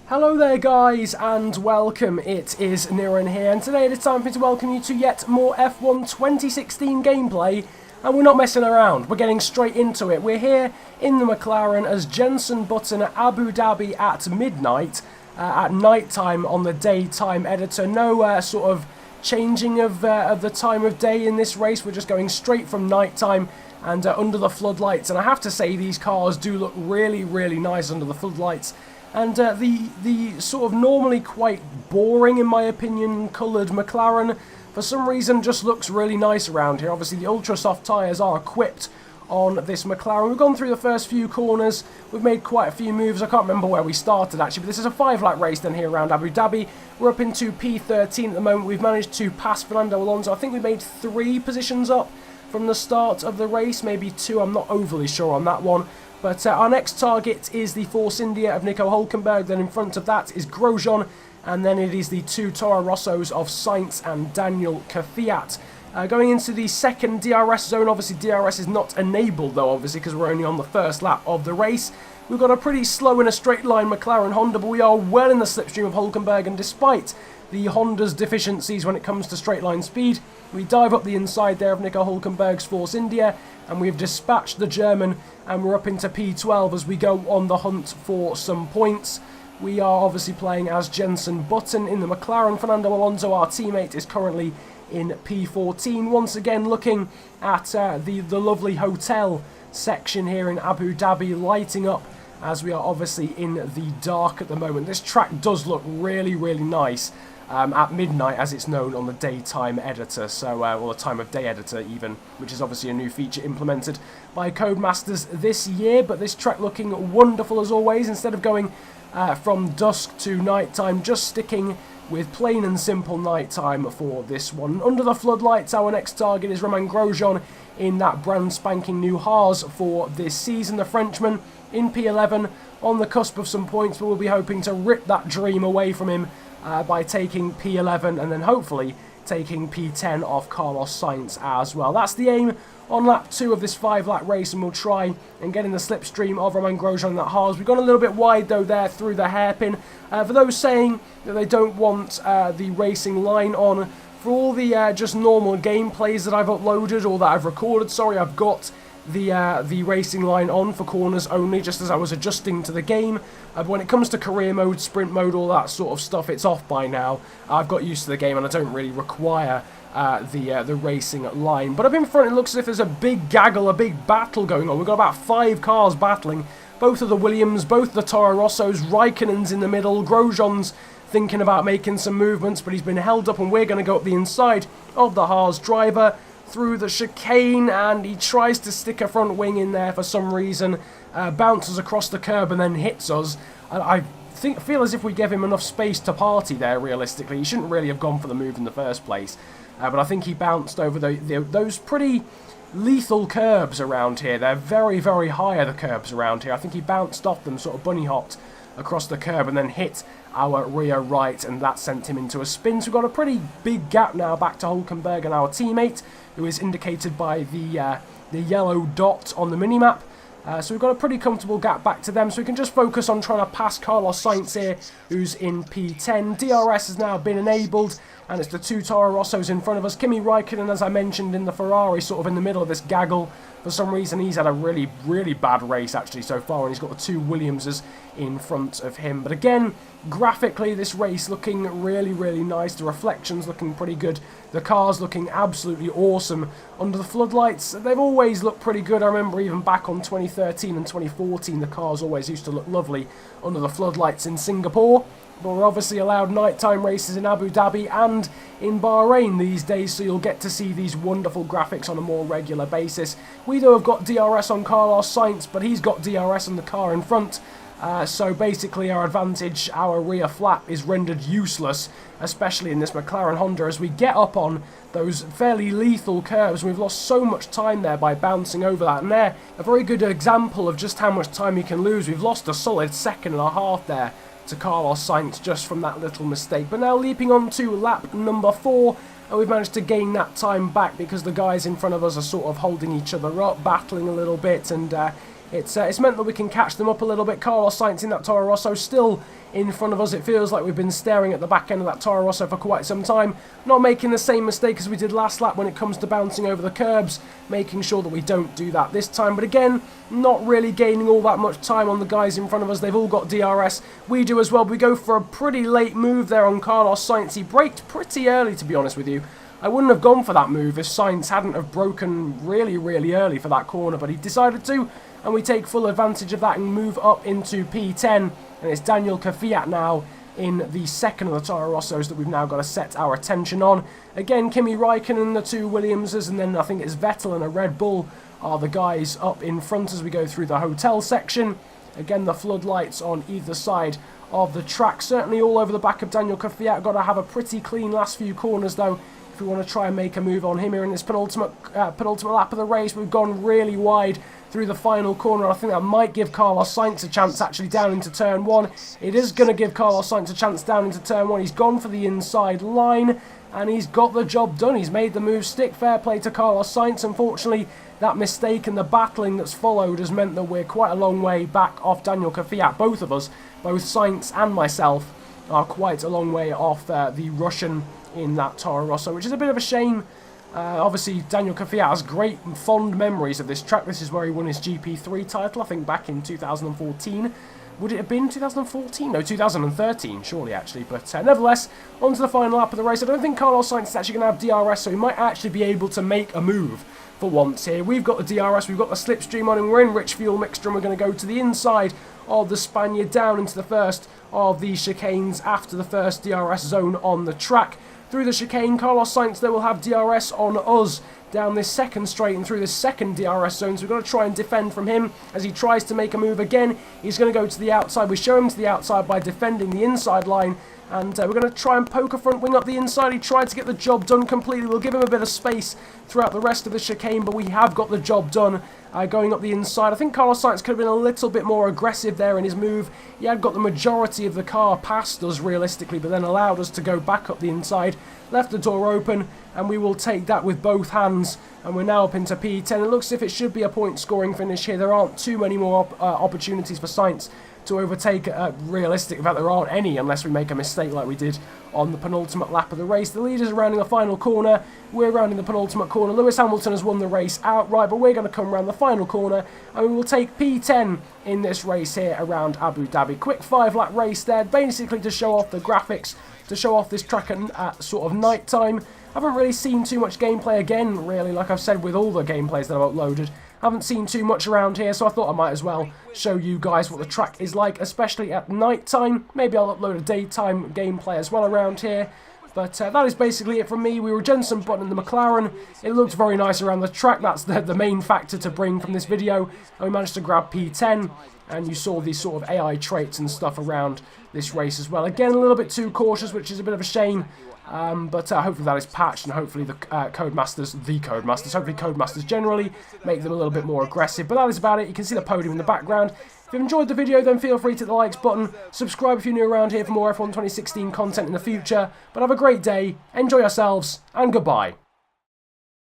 Hello there guys and welcome, it is Niran here and today it is time for me to welcome you to yet more F1 2016 gameplay, and we're not messing around, we're getting straight into it. We're here in the McLaren as Jenson Button at Abu Dhabi at midnight, at night time on the daytime editor. No sort of changing of the time of day in this race, we're just going straight from night time and under the floodlights, and I have to say these cars do look really nice under the floodlights. And the sort of normally quite boring, in my opinion, coloured McLaren, for some reason just looks really nice around here. Obviously the ultra soft tyres are equipped on this McLaren. We've gone through the first few corners, we've made quite a few moves. I can't remember where we started actually, but this is a 5-lap race then here around Abu Dhabi. We're up into P13 at the moment. We've managed to pass Fernando Alonso. I think we made 3 positions up from the start of the race, maybe 2, I'm not overly sure on that one. But our next target is the Force India of Nico Hülkenberg, then in front of that is Grosjean, and then it is the 2 Toro Rossos of Sainz and Daniel Kvyat. Going into the second DRS zone, obviously DRS is not enabled though, obviously, because we're only on the first lap of the race. We've got a pretty slow in a straight line McLaren Honda, but we are well in the slipstream of Hülkenberg, and despite the Honda's deficiencies when it comes to straight line speed, we dive up the inside there of Nico Hülkenberg's Force India, and we've dispatched the German, and we're up into P12 as we go on the hunt for some points. We are obviously playing as Jenson Button in the McLaren. Fernando Alonso, our teammate, is currently in P14. Once again looking at the lovely hotel section here in Abu Dhabi, lighting up as we are obviously in the dark at the moment. This track does look really nice at midnight, as it's known on the daytime editor, so or the time of day editor even, which is obviously a new feature implemented by Codemasters this year. But this track looking wonderful as always. Instead of going from dusk to nighttime, just sticking with plain and simple nighttime for this one. Under the floodlights, our next target is Romain Grosjean in that brand spanking new Haas for this season. The Frenchman in P11 on the cusp of some points, but we'll be hoping to rip that dream away from him by taking P11 and then hopefully taking P10 off Carlos Sainz as well. That's the aim on lap 2 of this 5-lap race, and we'll try and get in the slipstream of Romain Grosjean in that Haas. We've gone a little bit wide though there through the hairpin. For those saying that they don't want the racing line on, for all the just normal gameplays that I've uploaded or that I've recorded, sorry, I've got the racing line on for corners only, just as I was adjusting to the game. But when it comes to career mode, sprint mode, all that sort of stuff, it's off by now. I've got used to the game and I don't really require the racing line. But up in front it looks as if there's a big gaggle, a big battle going on. We've got about 5 cars battling. Both of the Williams, both the Toro Rossos, Raikkonen's in the middle, Grosjean's thinking about making some movements, but he's been held up, and we're going to go up the inside of the Haas driver through the chicane, and he tries to stick a front wing in there for some reason, bounces across the curb and then hits us. I feel as if we gave him enough space to party there, realistically. He shouldn't really have gone for the move in the first place, but I think he bounced over those pretty lethal curbs around here. They're very high, the curbs around here. I think he bounced off them, sort of bunny hopped across the curb and then hit our rear right, and that sent him into a spin. So we've got a pretty big gap now back to Hülkenberg and our teammate, who is indicated by the yellow dot on the minimap. So we've got a pretty comfortable gap back to them, so we can just focus on trying to pass Carlos Sainz here, who's in P10. DRS has now been enabled, and it's the 2 Toro Rossos in front of us. Kimi Raikkonen, as I mentioned, in the Ferrari, sort of in the middle of this gaggle. For some reason, he's had a really bad race, actually, so far, and he's got the 2 Williamses in front of him. But again, graphically, this race looking really nice. The reflections looking pretty good. The cars looking absolutely awesome under the floodlights. They've always looked pretty good. I remember even back on 2013 and 2014, the cars always used to look lovely under the floodlights in Singapore. But we're obviously allowed nighttime races in Abu Dhabi and in Bahrain these days, so you'll get to see these wonderful graphics on a more regular basis. We though have got DRS on Carlos Sainz, but he's got DRS on the car in front. So basically our advantage, our rear flap, is rendered useless, especially in this McLaren Honda, as we get up on those fairly lethal curves. We've lost so much time there by bouncing over that, and they're a very good example of just how much time you can lose. We've lost a solid 1.5 seconds there to Carlos Sainz just from that little mistake. But now leaping on to lap number 4, and we've managed to gain that time back because the guys in front of us are sort of holding each other up, battling a little bit, and It's meant that we can catch them up a little bit. Carlos Sainz in that Toro Rosso still in front of us. It feels like we've been staring at the back end of that Toro Rosso for quite some time. Not making the same mistake as we did last lap when it comes to bouncing over the curbs. Making sure that we don't do that this time. But again, not really gaining all that much time on the guys in front of us. They've all got DRS. We do as well. We go for a pretty late move there on Carlos Sainz. He braked pretty early, to be honest with you. I wouldn't have gone for that move if Sainz hadn't have broken really, really early for that corner. But he decided to. And we take full advantage of that and move up into P10. And it's Daniel Kvyat now in the second of the Toro Rossos that we've now got to set our attention on. Again, Kimi Raikkonen, the two Williamses, and then I think it's Vettel and a Red Bull are the guys up in front as we go through the hotel section. Again, the floodlights on either side of the track. Certainly all over the back of Daniel Kvyat. Got to have a pretty clean last few corners, though, if we want to try and make a move on him here in this penultimate lap of the race. We've gone really wide through the final corner. I think that might give Carlos Sainz a chance actually down into turn 1. It is going to give Carlos Sainz a chance down into turn 1. He's gone for the inside line and he's got the job done. He's made the move stick. Fair play to Carlos Sainz. Unfortunately, that mistake and the battling that's followed has meant that we're quite a long way back off Daniel Kvyat. Both of us, both Sainz and myself, are quite a long way off the Russian in that Toro Rosso, which is a bit of a shame. Obviously, Daniel Kvyat has great fond memories of this track. This is where he won his GP3 title, I think back in 2014. Would it have been 2014? No, 2013, surely, actually. But nevertheless, on to the final lap of the race. I don't think Carlos Sainz is actually going to have DRS, so he might actually be able to make a move for once here. We've got the DRS, we've got the slipstream on, and we're in rich fuel mixture, and we're going to go to the inside of the Spaniard down into the first of the chicanes after the first DRS zone on the track. Through the chicane, Carlos Sainz, though, will have DRS on us down this second straight and through this second DRS zone. So we've got to try and defend from him as he tries to make a move again. He's going to go to the outside. We show him to the outside by defending the inside line. And we're going to try and poke a front wing up the inside. He tried to get the job done completely. We'll give him a bit of space throughout the rest of the chicane, but we have got the job done going up the inside. I think Carlos Sainz could have been a little bit more aggressive there in his move. He had got the majority of the car past us realistically, but then allowed us to go back up the inside. Left the door open, and we will take that with both hands. And we're now up into P10. It looks as if it should be a point-scoring finish here. There aren't too many more opportunities for Sainz to overtake. Realistic, in fact, there aren't any unless we make a mistake like we did on the penultimate lap of the race. The leaders are rounding the final corner. We're rounding the penultimate corner. Lewis Hamilton has won the race outright, but we're going to come around the final corner and we will take P10 in this race here around Abu Dhabi. Quick 5-lap race there, basically to show off the graphics, to show off this track at sort of night time. I haven't really seen too much gameplay again, really, like I've said with all the gameplays that I've uploaded. Haven't seen too much around here, so I thought I might as well show you guys what the track is like, especially at night time. Maybe I'll upload a daytime gameplay as well around here. But that is basically it from me. We were Jenson Button in the Mclaren. It looked very nice around the track. That's the main factor to bring from this video. And we managed to grab P10. And you saw these sort of AI traits and stuff around this race as well. Again, a little bit too cautious, which is a bit of a shame. But hopefully that is patched, and hopefully the Codemasters generally make them a little bit more aggressive. But that is about it. You can see the podium in the background. If you've enjoyed the video, then feel free to hit the likes button. Subscribe if you're new around here for more F1 2016 content in the future. But have a great day, enjoy yourselves, and goodbye.